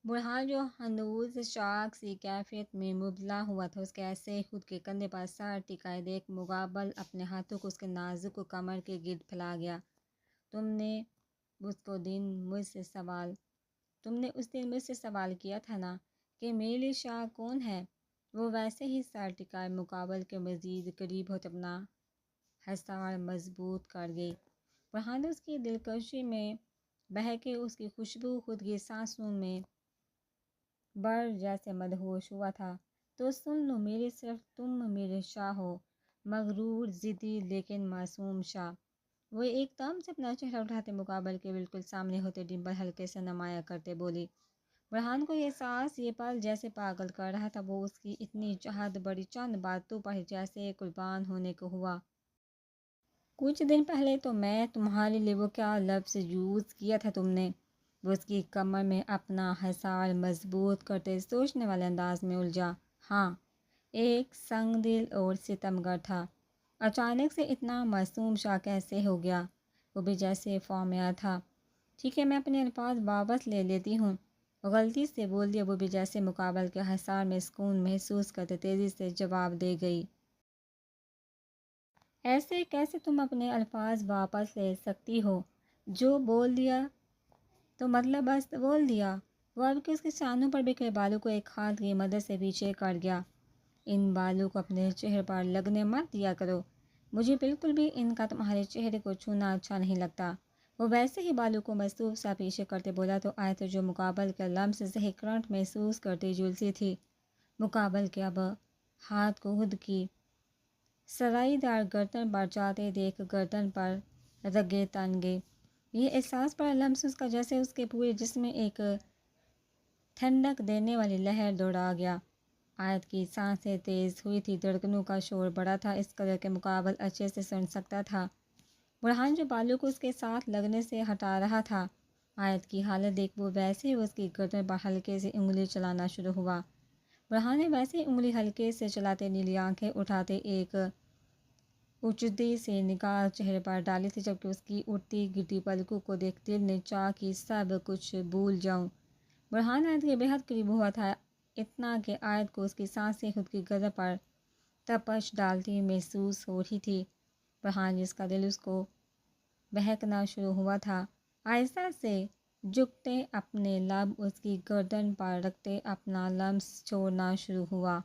برہان جو ہنوز شاک سی کیفیت میں مبتلا ہوا تھا، اس کے ایسے خود کے کندھے پر سر ٹکائے دیکھ مقابل اپنے ہاتھوں کو اس کے نازک کمر کے گرد پھیلا گیا۔ تم نے اس دن مجھ سے سوال کیا تھا نا کہ میرے لیے شاہ کون ہے؟ وہ ویسے ہی سر ٹکائے مقابل کے مزید قریب ہوتے اپنا حصار مضبوط کر گئی۔ برہان اس کی دلکشی میں بہکے اس کی خوشبو خود کی سانسوں میں بر جیسے مدہوش ہوا تھا۔ تو سن لو میری، صرف تم میرے شاہ ہو، مغرور، ضدی لیکن معصوم شاہ۔ وہ ایک دم سے اپنا چہرہ اٹھاتے مقابل کے بالکل سامنے ہوتے ڈمپل ہلکے سے نمایاں کرتے بولی۔ برہان کو یہ احساس یہ پل جیسے پاگل کر رہا تھا، وہ اس کی اتنی چاہت بڑی چند باتوں پر جیسے قربان ہونے کو ہوا۔ کچھ دن پہلے تو میں تمہارے لیے وہ کیا لفظ یوز کیا تھا تم نے؟ وہ اس کی کمر میں اپنا حصار مضبوط کرتے سوچنے والے انداز میں الجھا۔ ہاں، ایک سنگ دل اور ستمگر تھا۔ اچانک سے اتنا معصوم شاہ کیسے ہو گیا؟ وہ بھی جیسے فارم میں آیا تھا۔ ٹھیک ہے، میں اپنے الفاظ واپس لے لیتی ہوں، غلطی سے بول دیا۔ وہ بھی جیسے مقابل کے حصار میں سکون محسوس کرتے تیزی سے جواب دے گئی۔ ایسے کیسے تم اپنے الفاظ واپس لے سکتی ہو؟ جو بول دیا تو مطلب بس بول دیا۔ وہ اب کے اس کے سانوں پر بکھرے بالوں کو ایک ہاتھ کی مدد سے پیچھے کر گیا۔ ان بالوں کو اپنے چہرے پر لگنے مت دیا کرو، مجھے بالکل بھی ان کا تمہارے چہرے کو چھونا اچھا نہیں لگتا۔ وہ ویسے ہی بالوں کو مصروف سا پیچھے کرتے بولا تو آیت جو مقابل کے لمس سے کرنٹ محسوس کرتی جھلسی تھی، مقابل کے اب ہاتھ کو خود کی سرائی دار گردن پر جاتے دیکھ گردن پر رگے تن گئے۔ یہ احساس پر لمس اس کا جیسے اس کے پورے جسم میں ایک ٹھنڈک دینے والی لہر دوڑا گیا۔ آیت کی سانسیں تیز ہوئی تھی، دھڑکنوں کا شور بڑا تھا، اس قدر کے مقابل اچھے سے سن سکتا تھا۔ برہان جو بالوں کو اس کے ساتھ لگنے سے ہٹا رہا تھا، آیت کی حالت دیکھ وہ ویسے ہی اس کی گردن پر ہلکے سے انگلی چلانا شروع ہوا۔ برہان نے ویسے ہی انگلی ہلکے سے چلاتے نیلی آنکھیں اٹھاتے ایک اچھتی سی نگاہ چہرے پر ڈالی تھی، جبکہ اس کی اٹھتی گرتی پلکوں کو دیکھ دل نے چاہ کہ سب کچھ بھول جاؤں۔ برہان آیت کے بے حد قریب ہوا تھا، اتنا کہ آیت کو اس کی سانسیں خود کی گردن پر تپش ڈالتی محسوس ہو رہی تھی۔ برہان جس کا دل اس کو بہکنا شروع ہوا تھا، آہستہ سے جھکتے اپنے لب اس کی گردن پر رکھتے اپنا لمس چھوڑنا شروع ہوا۔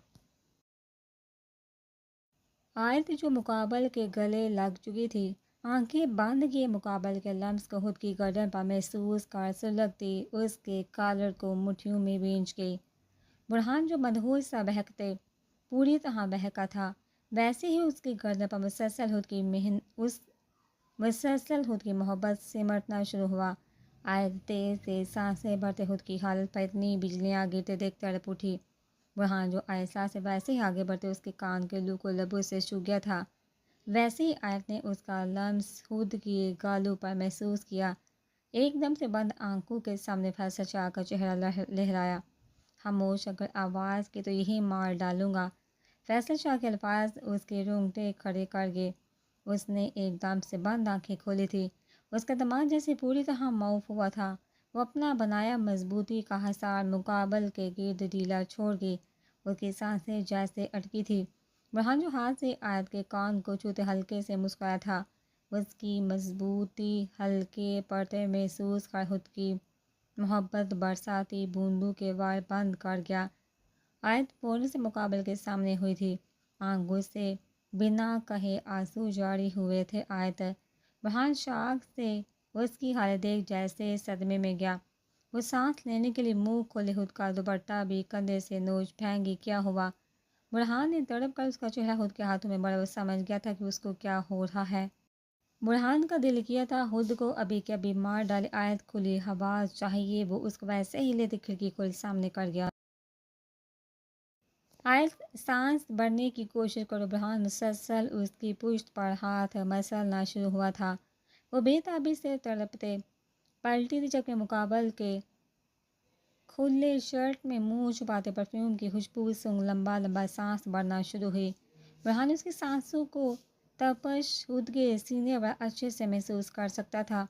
آیت جو مقابل کے گلے لگ چکی تھی، آنکھیں بند کیے مقابل کے لمس کو خود کی گردن پر محسوس کر سلگتی اس کے کالر کو مٹھیوں میں بھینچ گئی۔ برہان جو مدہوش سا بہکتے پوری طرح بہکا تھا، ویسے ہی اس کی گردن پر مسلسل خود کی محبت سمٹنا شروع ہوا۔ آیت تیز تیز سانسیں بھرتے خود کی حالت پر اتنی بجلیاں گرتے دیکھ تڑپ اٹھی۔ برہان جو آہستہ سے ویسے ہی آگے بڑھتے اس کے کان کے لو کو لبوں سے چھو گیا تھا، ویسے ہی آیت نے اس کا لمس خود کی گالوں پر محسوس کیا۔ ایک دم سے بند آنکھوں کے سامنے فیصل شاہ کا چہرہ لہرایا۔ خاموش، اگر آواز کی تو یہی مار ڈالوں گا۔ فیصل شاہ کے الفاظ اس کے رونگٹے کھڑے کر گئے۔ اس نے ایک دم سے بند آنکھیں کھولی تھی، اس کا دماغ جیسے پوری طرح معاف ہوا تھا۔ وہ اپنا بنایا مضبوطی کا حصار مقابل کے گرد ڈھیلا چھوڑ گئی، اس کی سانسیں جیسے اٹکی تھی۔ برہان جو ہاتھ سے آیت کے کان کو چھوتے ہلکے سے مسکرایا تھا، اس کی مضبوطی ہلکے پڑتے محسوس کر خود کی محبت برساتی بوندوں کے وار بند کر گیا۔ آیت فوراً سے مقابل کے سامنے ہوئی تھی، آنکھوں سے بنا کہے آنسو جاری ہوئے تھے۔ آیت برہان شاک سے اس کی حالت دیکھ جیسے صدمے میں گیا۔ وہ سانس لینے کے لیے منہ کھولے، خود کا دوپٹہ بھی کندھے سے نوچ پھینک کیا ہوا۔ برہان نے تڑپ کر اس کا چہرہ خود کے ہاتھوں میں بڑا، وہ سمجھ گیا تھا کہ اس کو کیا ہو رہا ہے۔ برہان کا دل کیا تھا خود کو ابھی کے ابھی مار ڈالے۔ آیت کھلی ہوا چاہیے، وہ اس کو ویسے ہی لیتے کھڑکی کھول سامنے کر گیا۔ آیت سانس بھرنے کی کوشش کرو۔ برہان مسلسل اس کی پشت پر ہاتھ مسلنا شروع ہوا تھا۔ وہ بے تابی سے تڑپتے پلٹی تھی، جبکہ مقابل کے کھلے شرٹ میں منہ چھپاتے پرفیوم کی خوشبو سنگ لمبا لمبا سانس بھرنا شروع ہوئی۔ برہان اس کی سانسوں کو تپش خود کے سینے پر اچھے سے محسوس کر سکتا تھا۔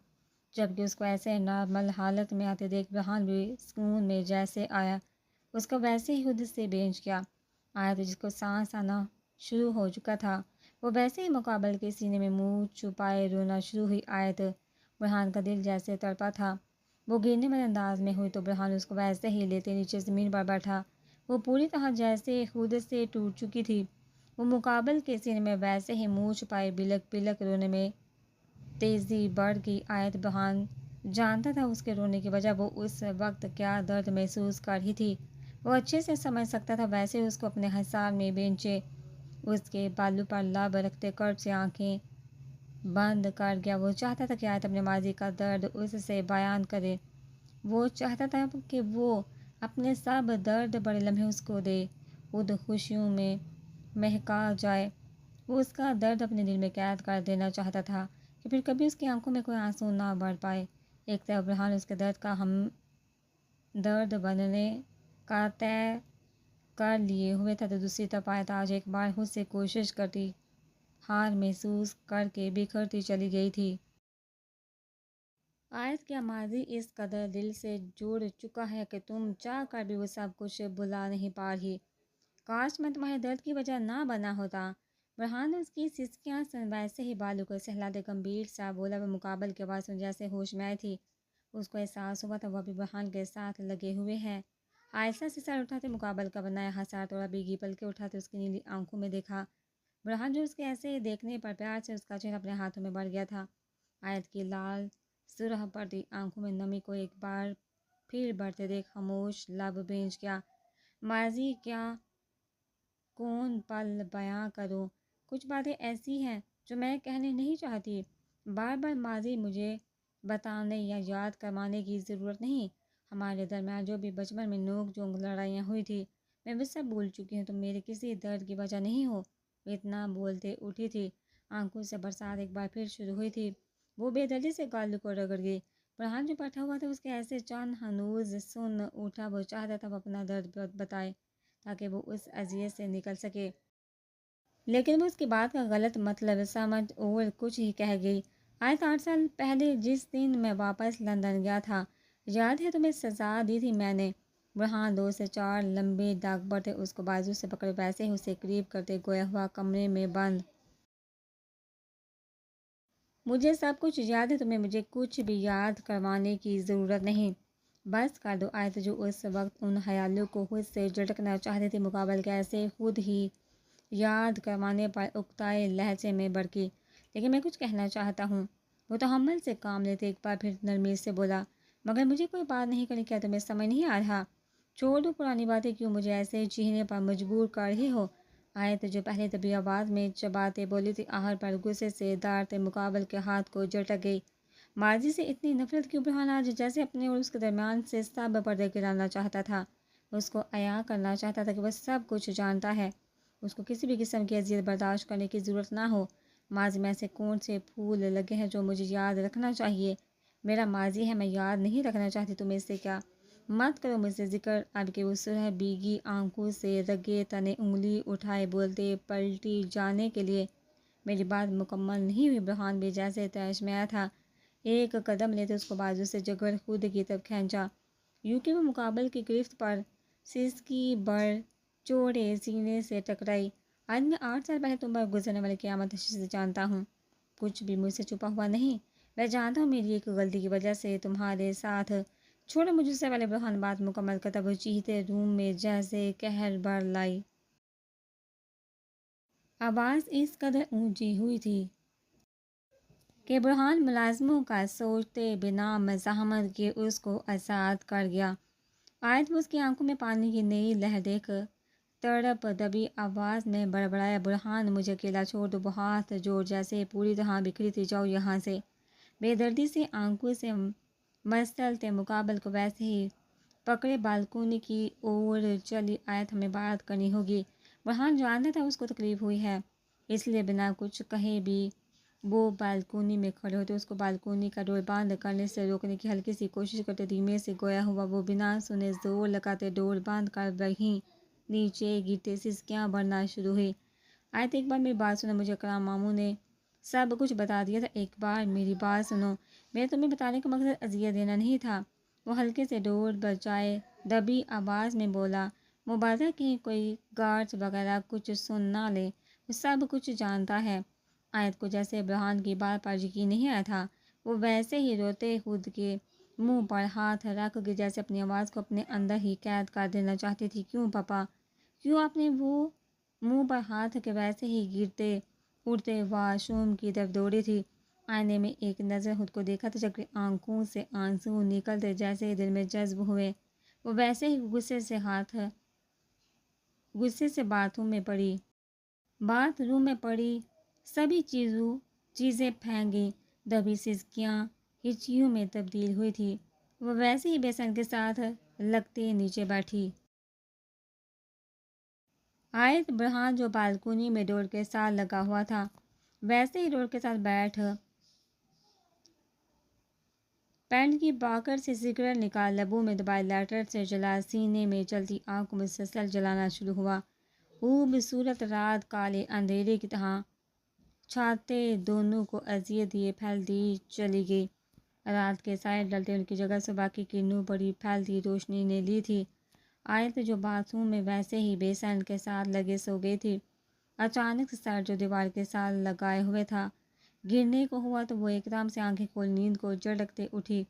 جبکہ اس کو ایسے نارمل حالت میں آتے دیکھ برہان بھی سکون میں جیسے آیا، اس کو ویسے ہی خود سے بینچ گیا۔ آیت جس کو سانس آنا شروع ہو چکا تھا، وہ ویسے ہی مقابل کے سینے میں منہ چھپائے رونا شروع ہوئی۔ آیت برہان کا دل جیسے تڑپا تھا، وہ گرنے والے انداز میں ہوئی تو برہان اس کو ویسے ہی لیتے نیچے زمین پر بیٹھا۔ وہ پوری طرح جیسے خود سے ٹوٹ چکی تھی، وہ مقابل کے سینے میں ویسے ہی منہ چھپائے بلک بلک رونے میں تیزی بڑھ گئی۔ آیت برہان جانتا تھا اس کے رونے کی وجہ، وہ اس وقت کیا درد محسوس کر رہی تھی وہ اچھے سے سمجھ سکتا تھا۔ ویسے اس کو اپنے حصار میں بینچے اس کے بالوں پر لب رکھتے کرب سے آنکھیں بند کر گیا۔ وہ چاہتا تھا کہ آیت اپنے ماضی کا درد اس سے بیان کرے، وہ چاہتا تھا کہ وہ اپنے سب درد بڑے لمحے اس کو دے، خود خوشیوں میں مہکا جائے۔ وہ اس کا درد اپنے دل میں قید کر دینا چاہتا تھا کہ پھر کبھی اس کی آنکھوں میں کوئی آنسو نہ بڑھ پائے۔ ایک طرف برہان اس کے درد کا ہم درد بننے کا طے کر لیے ہوئے تھا تو دوسری طرف آیت آج ایک بار خود سے کوشش کرتی ہار محسوس کر کے بکھرتی چلی گئی تھی۔ آیت کا ماضی اس قدر دل سے جڑ چکا ہے کہ تم چاہ کر بھی وہ سب کچھ بھلا نہیں پا رہی۔ کاش میں تمہارے درد کی وجہ نہ بنا ہوتا۔ برہان نے اس کی سسکیاں سن ویسے ہی بالوں کو سہلاتے گمبھیر سا بولا۔ وہ مقابل کے بعد سن جیسے ہوش میں آئی تھی، اس کو احساس ہوا تھا وہ ابھی برہان کے ساتھ لگے ہوئے ہیں۔ آہستہ سے سر اٹھاتے مقابل کا بنایا ہسا توڑا بیگی پلکیں اٹھاتے اس کی نیلی آنکھوں میں دیکھا۔ برہان جو اس کے ایسے دیکھنے پر پیار سے اس کا چہرہ اپنے ہاتھوں میں بڑھ گیا تھا۔ آیت کی لال سرخ پڑتی آنکھوں میں نمی کو ایک بار پھر بڑھتے دیکھ خاموش لب بھیج گیا۔ ماضی کیا کون پل بیاں کروں، کچھ باتیں ایسی ہیں جو میں کہنے نہیں چاہتی۔ بار بار ماضی مجھے بتانے یا یاد کروانے کی ضرورت نہیں۔ ہمارے درمیان جو بھی بچپن میں نوک جھونک لڑائیاں ہوئی تھی میں وہ سب بھول چکی ہوں۔ تم میرے کسی درد کی وجہ نہیں ہو۔ وہ اتنا بولتے اٹھی تھی، آنکھوں سے برسات ایک بار پھر شروع ہوئی تھی۔ وہ بے دردی سے گالوں کو رگڑ گئی۔ برہان جو بیٹھا ہوا تھا اس کے ایسے چند ہنوز سن اٹھا۔ وہ چاہتا تھا وہ اپنا درد بتائے تاکہ وہ اس اذیت سے نکل سکے، لیکن وہ اس کی بات کا غلط مطلب سمجھ اور کچھ ہی کہہ گئی۔ آج 8 سال پہلے جس دن میں واپس لندن گیا تھا، یاد ہے تمہیں سزا دی تھی میں نے؟ برہان 2 سے 4 لمبے داغ بڑھتے اس کو بازو سے پکڑے ویسے ہی اسے قریب کرتے گویا ہوا کمرے میں بند۔ مجھے سب کچھ یاد ہے، تمہیں مجھے کچھ بھی یاد کروانے کی ضرورت نہیں۔ بس کر دو۔ آیت جو اس وقت ان خیالوں کو خود سے جھٹکنا چاہتی تھی مقابل کے ایسے خود ہی یاد کروانے پر اکتائے لہجے میں بڑکی۔ لیکن میں کچھ کہنا چاہتا ہوں۔ وہ تحمل سے کام لیتے ایک بار پھر نرمی سے بولا، مگر مجھے کوئی بات نہیں کرنی، کیا تمہیں سمجھ نہیں آ رہا؟ چھوڑ دو پرانی باتیں، کیوں مجھے ایسے چیخنے پر مجبور کر رہی ہو؟ آیت جو پہلے طبی آواز میں چباتے بولی تھی آخر پر غصے سے دارتے مقابل کے ہاتھ کو جھٹک گئی۔ ماضی سے اتنی نفرت کیوں؟ برہان آج جیسے اپنے اور اس کے درمیان سے سب پردے گرانا چاہتا تھا، اس کو عیاں کرنا چاہتا تھا کہ وہ سب کچھ جانتا ہے، اس کو کسی بھی قسم کی اذیت برداشت کرنے کی ضرورت نہ ہو۔ ماضی میں ایسے کون سے پھول لگے ہیں جو مجھے یاد رکھنا چاہیے؟ میرا ماضی ہے، میں یاد نہیں رکھنا چاہتی، تم اس سے کیا؟ مت کرو مجھ سے ذکر اب کہ وہ سرخ بیگی آنکھوں سے رگے تنے انگلی اٹھائے بولتے پلٹی جانے کے لیے۔ میری بات مکمل نہیں ہوئی۔ برہان بھی جیسے طیش میں آیا تھا، ایک قدم لیتے اس کو بازو سے جگڑ خود کی طرف کھینچا، یوں کہ وہ مقابل کی گرفت پر سسکی بڑھ چوڑے سینے سے ٹکرائی۔ آج میں 8 سال پہلے تم پر گزرنے والی قیامت اچھے سے جانتا ہوں، کچھ بھی مجھ سے چھپا ہوا نہیں۔ میں جانتا ہوں میری ایک غلطی کی وجہ سے تمہارے ساتھ چھوڑو مجھ سے والے۔ برہان بات مکمل کرتا وہ چیختے روم میں جیسے قہر بھر لائی۔ آواز اس قدر اونچی ہوئی تھی کہ برہان ملازموں کا سوچتے بنا مزاحمت کیے اس کو آزاد کر گیا۔ آیت وہ اس کی آنکھوں میں پانی کی نئی لہر دیکھ تڑپ دبی آواز میں بڑبڑایا، برہان مجھے اکیلا چھوڑ دو۔ وہ ہاتھ جوڑ جیسے پوری طرح بکھری تھی، جاؤ یہاں سے۔ بے دردی سے آنکھوں سے مسلتے مقابل کو ویسے ہی پکڑے بالکونی کی اور چلی۔ آیت ہمیں بات کرنی ہوگی۔ برہان جانتا تھا اس کو تکلیف ہوئی ہے، اس لیے بنا کچھ کہے بھی وہ بالکونی میں کھڑے ہوتے اس کو بالکونی کا ڈور بند کرنے سے روکنے کی ہلکی سی کوشش کرتے دھیمے سے گویا ہوا وہ بنا سنے زور لگاتے ڈور بند کر وہیں نیچے گرتے سسکیاں بڑھنا شروع ہوئی۔ آیت ایک بار میری بات سنا، مجھے اکرام ماموں نے سب کچھ بتا دیا تھا، ایک بار میری بات سنو، میں تمہیں بتانے کا مقصد اذیت دینا نہیں تھا۔ وہ ہلکے سے ڈور بجائے دبی آواز میں بولا، مبارزہ کی کوئی گارڈز وغیرہ کچھ سن نہ لے، وہ سب کچھ جانتا ہے۔ آیت کو جیسے برہان کی بات پر یقین نہیں آیا تھا، وہ ویسے ہی روتے خود کے منہ پر ہاتھ رکھ کے جیسے اپنی آواز کو اپنے اندر ہی قید کر دینا چاہتی تھی۔ کیوں پاپا؟ کیوں؟ آپ نے وہ منہ پر ہاتھ کے ویسے ہی گرتے اڑتے واش روم کی طرف دوڑی تھی۔ آئینے میں ایک نظر خود کو دیکھا تھا، جبکہ آنکھوں سے آنسو نکلتے جیسے ہی دل میں جذب ہوئے، وہ ویسے ہی غصے سے باتھ روم میں پڑی سبھی چیزیں پھینک گئی، دبی سسکیاں ہچکیوں میں تبدیل ہوئی تھی۔ وہ ویسے ہی بے سن کے ساتھ لگتے نیچے بیٹھی۔ آیت برہان جو بالکونی میں ڈور کے ساتھ لگا ہوا تھا ویسے ہی ڈور کے ساتھ بیٹھ پینٹ کی پاکٹ سے سگریٹ نکال لبوں میں دبائے لائٹر سے جلا، سینے میں چلتی آگ کو مسلسل جلانا شروع ہوا۔ خوبصورت رات کالے اندھیرے کی طرح چھاتے دونوں کو اذیت دیے پھیلتی چلی گئی۔ رات کے سائے ڈلتے ان کی جگہ صبح کی کرنوں بڑی پھیلتی روشنی نے لی تھی۔ آیت جو باتھ روم میں ویسے ہی بے سین کے ساتھ لگے سو گئی تھی، اچانک سے سر جو دیوار کے ساتھ لگائے ہوئے تھا گرنے کو ہوا تو وہ ایک دم سے آنکھیں کھول نیند کو جھٹکتے اٹھی۔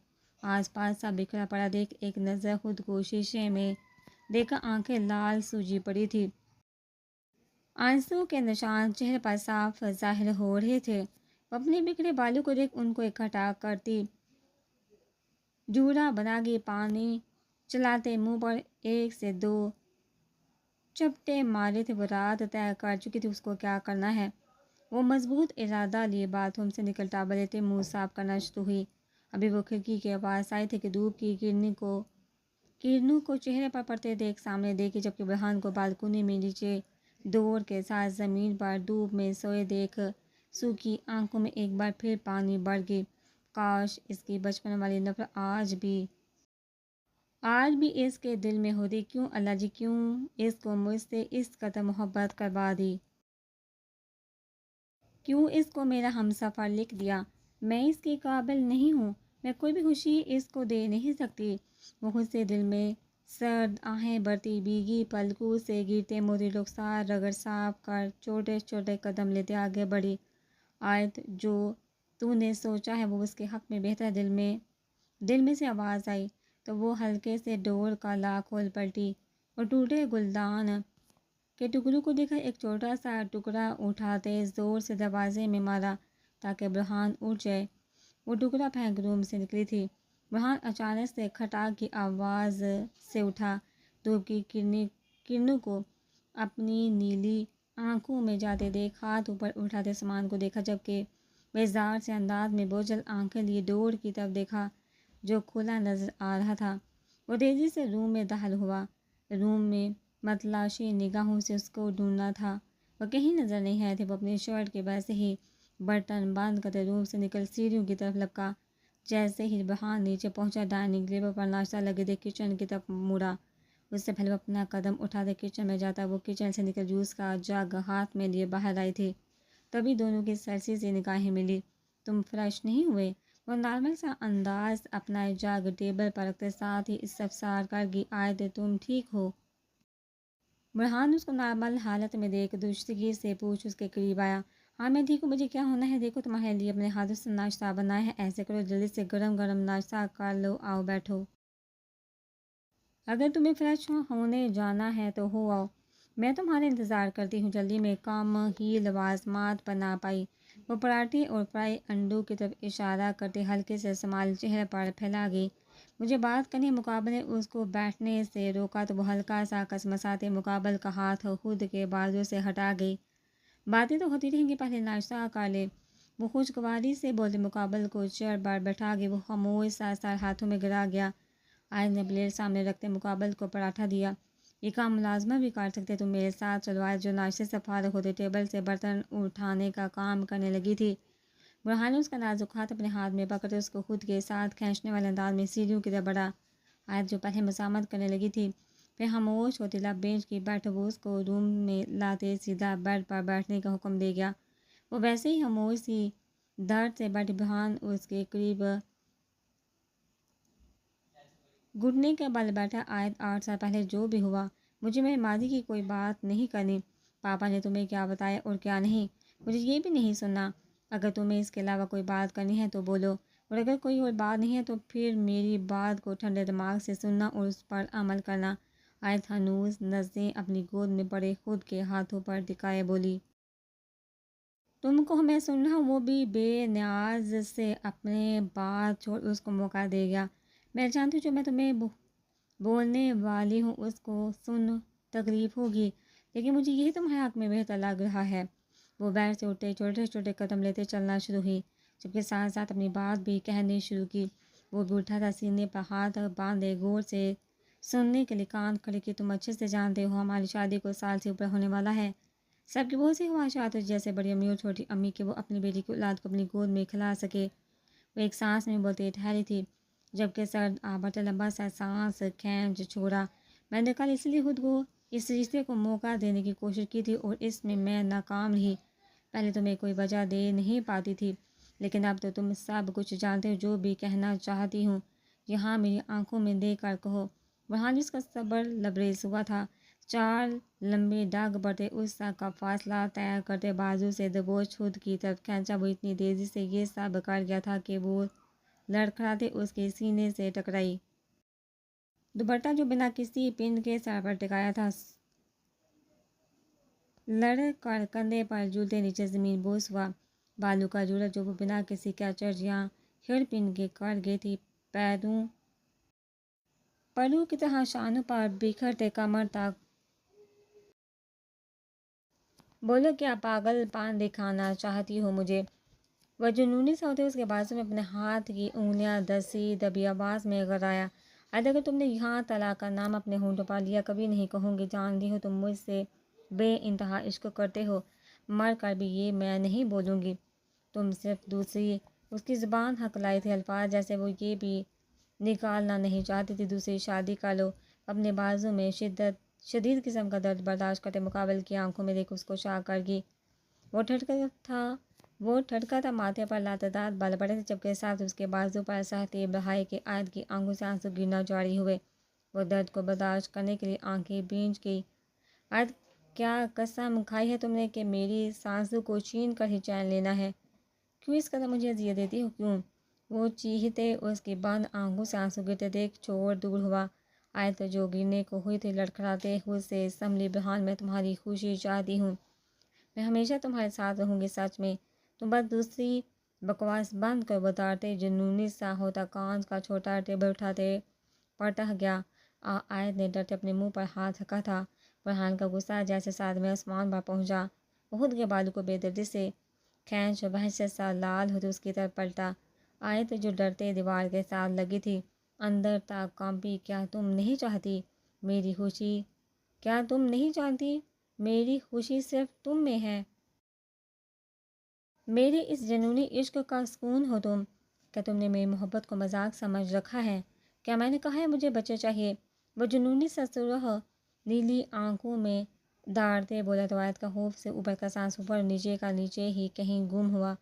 آس پاس سب بکھرا پڑا دیکھ ایک نظر خود کو شیشے میں دیکھا، آنکھیں لال سوجی پڑی تھی، آنسو کے نشان چہرے پر صاف ظاہر ہو رہے تھے۔ وہ اپنے بکھرے بالوں کو دیکھ ان کو اکٹھا کرتی جوڑا بنا کے پانی چلاتے منہ پر ایک سے دو چپٹے مارے تھے۔ وہ رات طے کر چکی تھی اس کو کیا کرنا ہے۔ وہ مضبوط ارادہ لیے باتھ روم سے نکل ٹاول لیتے منہ صاف کرنا شروع ہوئی۔ ابھی وہ کھڑکی کے پاس آئی تھی کہ دھوپ کی کرنوں کو چہرے پر پڑتے دیکھ سامنے دیکھی، جبکہ برہان کو بالکونی میں نیچے ڈور کے ساتھ زمین پر دھوپ میں سوئے دیکھ سوکھی آنکھوں میں ایک بار پھر پانی بڑھ گئی۔ کاش اس کی بچپن والی نفرت آج بھی اس کے دل میں ہوتی۔ کیوں اللہ جی، کیوں اس کو مجھ سے اس قدر محبت کروا دی؟ کیوں اس کو میرا ہمسفر لکھ دیا؟ میں اس کے قابل نہیں ہوں، میں کوئی بھی خوشی اس کو دے نہیں سکتی۔ وہ خود سے دل میں سرد آہیں بھرتی بھیگی پلکوں سے گرتے موتی رخسار رگڑ صاف کر چھوٹے چھوٹے قدم لیتے آگے بڑھی۔ آیت، جو تو نے سوچا ہے وہ اس کے حق میں بہتر ہے۔ دل میں سے آواز آئی تو وہ ہلکے سے ڈور کا لاک کھول پلٹی اور ٹوٹے گلدان کے ٹکڑوں کو دیکھا۔ ایک چھوٹا سا ٹکڑا اٹھاتے زور سے دروازے میں مارا تاکہ برہان اٹھ جائے۔ وہ ٹکڑا پھینک روم سے نکلی تھی۔ برہان اچانک سے کھٹاک کی آواز سے اٹھا، دھوپ کی کرنوں کو اپنی نیلی آنکھوں میں جاتے دیکھ ہاتھ اوپر اٹھاتے سامان کو دیکھا، جبکہ بیزار سے انداز میں بوجھل آنکھیں لیے ڈور کی طرف دیکھا جو کھلا نظر آ رہا تھا۔ وہ تیزی سے روم میں داخل ہوا، روم میں متلاشی نگاہوں سے اس کو ڈھونڈنا تھا، وہ کہیں نظر نہیں آئے تھے۔ وہ اپنی شرٹ کے ویسے ہی برتن بند کرتے روم سے نکل سیڑھیوں کی طرف لپکا۔ جیسے ہی برہان نیچے پہنچا، ڈائننگ ٹیبل پر ناشتہ لگے دیکھ کچن کی طرف مڑا۔ اس سے پہلے وہ اپنا قدم اٹھاتے کچن میں جاتا، وہ کچن سے نکل جوس کا جگ ہاتھ میں لیے باہر آئی تھی۔ تبھی دونوں کی سرسی سی نگاہیں ملی۔ تم فریش نہیں ہوئے؟ وہ نارمل سا انداز اپنائے جگ ٹیبل پر رکھتے ساتھ ہی استفسار کر گئی، آیت تم ٹھیک ہو؟ برہان اس کو نارمل حالت میں دیکھ درستگی سے پوچھ اس کے قریب آیا۔ ہاں میں ٹھیک ہوں، مجھے کیا ہونا ہے؟ دیکھو تمہارے لیے اپنے ہاتھوں سے ناشتہ بنایا ہے، ایسے کرو جلدی سے گرم گرم ناشتہ کر لو، آؤ بیٹھو۔ اگر تمہیں فریش ہونے جانا ہے تو ہو آؤ، میں تمہارا انتظار کرتی ہوں۔ جلدی میں کم ہی لوازمات پر نہ پائی، وہ پراٹھے اور فرائی انڈوں کی طرف اشارہ کرتے ہلکے سے سمال چہرے پر پھیلا گئی۔ مجھے بات کرنے مقابل اس کو بیٹھنے سے روکا تو وہ ہلکا سا کسمساتے مقابل کا ہاتھ خود کے بازو سے ہٹا گئی۔ باتیں تو ہوتی رہیں گی، پہلے ناشتہ کر لے، وہ خوشگواری سے بولتے مقابل کو چیئر پر بیٹھا گئی۔ وہ خاموش سا سر ہاتھوں میں گرا گیا۔ آیت نے پلیٹ سامنے رکھتے مقابل کو پراٹھا دیا۔ یہ کام ملازمہ بھی کر سکتے، تم میرے ساتھ چلو۔ آیت جو ناشتے سے فارغ ہوتے ٹیبل سے برتن اٹھانے کا کام کرنے لگی تھی، برہان نے اس کا نازک ہاتھ اپنے ہاتھ میں پکڑتے اس کو خود کے ساتھ کھینچنے والے انداز میں سیڑھیوں کی طرف بڑھا۔ آیت جو پہلے مزاحمت کرنے لگی تھی پھر خاموش ہوتی لب بینچ کی بیٹھ وہ اس کو روم میں لاتے سیدھا بیڈ پر بیٹھنے کا حکم دے گیا۔ وہ ویسے ہی خاموش سی درد سے بیٹھی برہان اس کے قریب گھٹنے کے بل بیٹھا۔ آیت 8 سال پہلے جو بھی ہوا، مجھے میرے ماضی کی کوئی بات نہیں کرنی۔ پاپا نے تمہیں کیا بتایا اور کیا نہیں، مجھے یہ بھی نہیں سننا۔ اگر تمہیں اس کے علاوہ کوئی بات کرنی ہے تو بولو، اور اگر کوئی اور بات نہیں ہے تو پھر میری بات کو ٹھنڈے دماغ سے سننا اور اس پر عمل کرنا۔ آیت ہنوز نظریں اپنی گود میں پڑے خود کے ہاتھوں پر ٹکائے بولی، تم کو میں سن رہا ہوں۔ وہ بھی بے نیاز سے اپنے بات چھوڑ اس کو موقع دے گیا۔ میں جانتی ہوں جو میں تمہیں بولنے والی ہوں اس کو سن تکلیف ہوگی، لیکن مجھے یہی تمہارے حق میں بہتر لگ رہا ہے۔ وہ بیٹھ سے اٹھے، چھوٹے چھوٹے قدم لیتے چلنا شروع ہوئی، جبکہ ساتھ ساتھ اپنی بات بھی کہنے شروع کی۔ وہ بھی اٹھا تھا، سینے پر ہاتھ باندھے غور سے سننے کے لیے کان کھڑے کہ تم اچھے سے جانتے ہو ہماری شادی کو سال سے اوپر ہونے والا ہے۔ سب کی بہت سی خواہشات ہوتی، جیسے بڑی امی اور چھوٹی امی کہ وہ اپنی بیٹی کی اولاد کو اپنی گود میں کھلا سکے۔ وہ ایک سانس میں بولتے ٹھہری تھی، جبکہ سرد آبٹ لمبا سا سانس کھینچ چھوڑا۔ میں نے کل اس لیے خود کو اس رشتے کو موقع دینے کی کوشش کی تھی اور اس میں ناکام رہی۔ پہلے تو میں کوئی وجہ دے نہیں پاتی تھی، لیکن اب تو تم سب کچھ جانتے ہو۔ جو بھی کہنا چاہتی ہوں یہاں میری آنکھوں میں دیکھ کر کہو۔ برہان جس کا صبر لبریز ہوا تھا، 4 لمبے ڈاگ بڑھتے اس کا فاصلہ طے کرتے بازو سے دبوچ خود کی طرف کھینچا۔ وہ اتنی تیزی سے یہ سب کر گیا تھا کہ وہ لڑکھڑاتے اس کے سینے سے ٹکرائی۔ دوپٹہ جو بنا کسی پن کے سر پر ٹکایا تھا لڑ کر کندھے پر جھولتے نیچے زمین بوس ہوا۔ بالوں کا جوڑا جو وہ بنا کسی کیچر یا ہیئر پن کے کر گئی تھی، پرو کی طرح شانوں پر بکھرتے کمر تک۔ بولو کیا پاگل پان دکھانا چاہتی ہو مجھے؟ وہ جنونی سا ہوتے اس کے بازو میں اپنے ہاتھ کی انگلیاں دسی دبی آواز میں غرایا۔ اگر تم نے یہاں طلاق کا نام اپنے ہونٹوں پر لیا کبھی نہیں کہوں گی۔ جانتی ہو تم مجھ سے بے انتہا عشق کرتے ہو، مر کر بھی یہ میں نہیں بولوں گی۔ تم صرف دوسری اس کی زبان ہکلائی تھی الفاظ جیسے وہ یہ بھی نکالنا نہیں چاہتی تھی۔ دوسری شادی کر لو۔ اپنے بازو میں شدید قسم کا درد برداشت کرتے مقابل کی آنکھوں میں دیکھ اس کو شاہ کر گئی۔ وہ ٹھٹکا تھا، ماتھے پر لاتعداد بال پڑے تھے، جبکہ ساتھ اس کے بازو پر سہتے بہائے کہ آیت کی آنکھوں سے آنسو گرنا جاری ہوئے۔ وہ درد کو برداشت کرنے کے لیے آنکھیں بھیج گئی۔ آیت کیا قسم کھائی ہے تم نے کہ میری سانسوں کو چھین کر ہی چین لینا ہے؟ کیوں اس قدر مجھے اذیت دیتی ہو؟ کیوں؟ وہ چیختے اس کی بند آنکھوں سے آنسو گرتے دیکھ چھوڑ دور ہوا۔ آیت جو گرنے کو ہوئی تھی لڑکھڑاتے ہوئے سے سنبھلی، برہان میں تمہاری خوشی چاہتی ہوں، میں ہمیشہ تمہارے ساتھ رہوں گی، سچ میں۔ تم بس دوسری بکواس بند کر۔ بتاتے جنونی سا ہوتا کانچ کا چھوٹا ٹیبل اٹھاتے پٹک گیا۔ آیت نے ڈرتے اپنے منہ پر ہاتھ رکھا تھا۔ برہان کا غصہ جیسے ساتویں آسمان پر پہنچا۔ وہ خود کے بالوں کو بے دردی سے کھینچ وحشت سا لال ہوتے اس کی طرف پلٹا۔ آیت جو ڈرتے دیوار کے ساتھ لگی تھی اندر تک کانپی۔ کیا تم نہیں چاہتی میری خوشی؟ کیا تم نہیں جانتی میری خوشی صرف تم میں ہے؟ میرے اس جنونی عشق کا سکون ہو تم۔ کیا تم نے میری محبت کو مذاق سمجھ رکھا ہے؟ کیا میں نے کہا ہے مجھے بچے چاہیے؟ وہ جنونی سا سرخ نیلی آنکھوں میں دھاڑتے بولا تو آیت کا خوف سے اوپر کا سانس اوپر اور نیچے کا نیچے ہی کہیں گم ہوا۔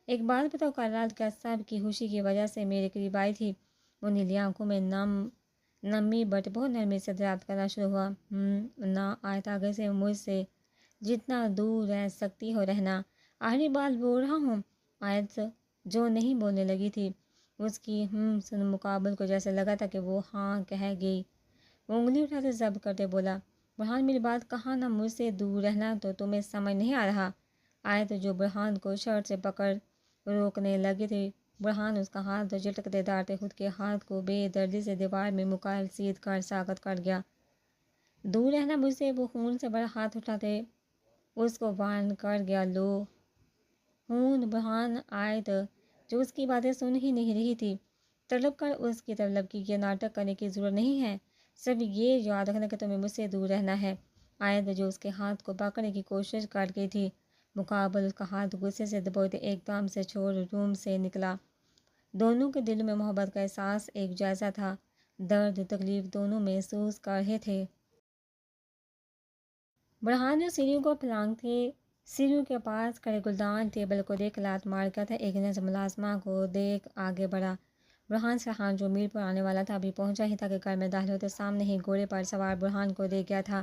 ایک بات بتاؤ، کل رات کیا سب کی خوشی کی وجہ سے میرے قریب آئی تھی؟ وہ نیلی آنکھوں میں نمی بٹ بہت نرمی سے دریافت کرنا شروع ہوا۔ نہ آیت، آگے سے مجھ سے جتنا دور رہ سکتی ہو رہنا۔ آخری بات بول رہا ہوں۔ آیت جو نہیں بولنے لگی تھی، اس کی سن مقابل کو جیسے لگا تھا کہ وہ ہاں کہہ گئی۔ وہ انگلی اٹھاتے ضبط کرتے بولا، برہان میری بات کہا نا، مجھ سے دور رہنا تو تمہیں سمجھ نہیں آ رہا؟ آیت جو برہان کو شرٹ سے پکڑ روکنے لگی تھی، برہان اس کا ہاتھ جھٹکتے دھاڑتے خود کے ہاتھ کو بے دردی سے دیوار میں مکمل سیدھ کر ساکت کر گیا۔ دور رہنا مجھ سے؟ وہ خون سے بھرا ہاتھ اٹھاتے اس کو وارن کر گیا۔ لو خون؟ برہان آیت جو اس کی باتیں سن ہی نہیں رہی تھی تڑپ کر اس کی طرف لپکی۔ یہ ناٹک کرنے کی ضرورت نہیں ہے، صرف یہ یاد رکھنا کہ تمہیں مجھ سے دور رہنا ہے۔ آیت جو اس کے ہاتھ کو پکڑنے کی کوشش کر رہی تھی، مقابل اس کا ہاتھ غصے سے دبوتے ایک دم سے چھوڑ روم سے نکلا۔ دونوں کے دلوں میں محبت کا احساس ایک جیسا تھا، درد تکلیف دونوں محسوس کر رہے تھے۔ برہان جو سیڑھیوں کو پھلانگتے سیڑھیوں کے پاس کھڑے گلدان ٹیبل کو دیکھ لات مار گیا تھا۔ ایک نظر ملازمہ کو دیکھ آگے بڑھا۔ برہان سرحان جو میل پر آنے والا تھا ابھی پہنچا ہی تھا کہ گھر میں داخل ہوتے سامنے ہی گھوڑے پر سوار برہان کو دیکھ گیا تھا۔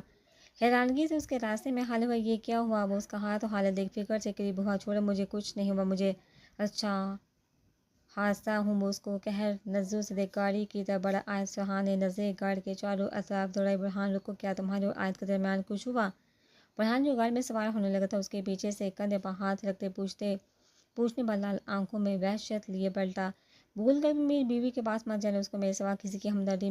حیرانگی سے اس کے راستے میں حل ہوا، یہ کیا ہوا؟ وہ اس کا ہاتھ و حالت دیکھ فکر سے قریب ہوا۔ چھوڑو، مجھے کچھ نہیں ہوا، مجھے اچھا حادثہ ہوں، وہ اس کو قہر نظروں سے دیکھ گاڑی کی طرف بڑھا۔ آیت سرحان نے نظریں گاڑی کے چاروں اطراف دوڑائی۔ برہان رکو، کیا تمہارے اور آیت کے درمیان کچھ ہوا؟ برہان جو گاڑی میں سوار ہونے لگا تھا اس کے پیچھے سے کندھے پر ہاتھ رکھتے پوچھنے پر لال آنکھوں میں وحشت لیے پلٹا۔ بھول کر بھی میری بیوی کے پاس مت جانا، اس کو میرے سوا کسی کی ہمدردی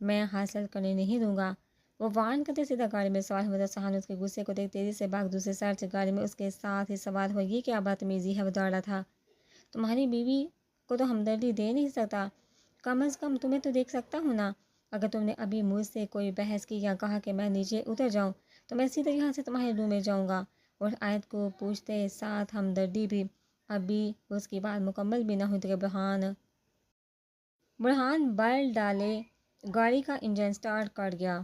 میں حاصل کرنے نہیں دوں گا۔ وہ وارن کرتے سیدھا گاڑی میں سوار ہوا تھا۔ سرحان اس کے غصے کو دیکھ تیزی سے بھاگ دوسرے سائڈ سے گاڑی میں اس کے ساتھ ہی سوار ہوا۔ یہ کیا بدتمیزی ہے؟ وہ دوڑا تھا۔ تمہاری بیوی کو تو ہمدردی دے نہیں سکتا، کم از کم تمہیں تو دیکھ سکتا ہوں نا۔ اگر تم نے ابھی مجھ سے کوئی بحث کی یا کہا کہ میں نیچے اتر جاؤں تو میں سیدھے یہاں سے تمہارے روم میں جاؤں گا۔ اور آیت کو پوچھتے ساتھ ہمدردی بھی۔ ابھی اس کی بات مکمل بھی نہ ہوئی کہ برہان بل ڈالے گاڑی کا انجن سٹارٹ کر گیا۔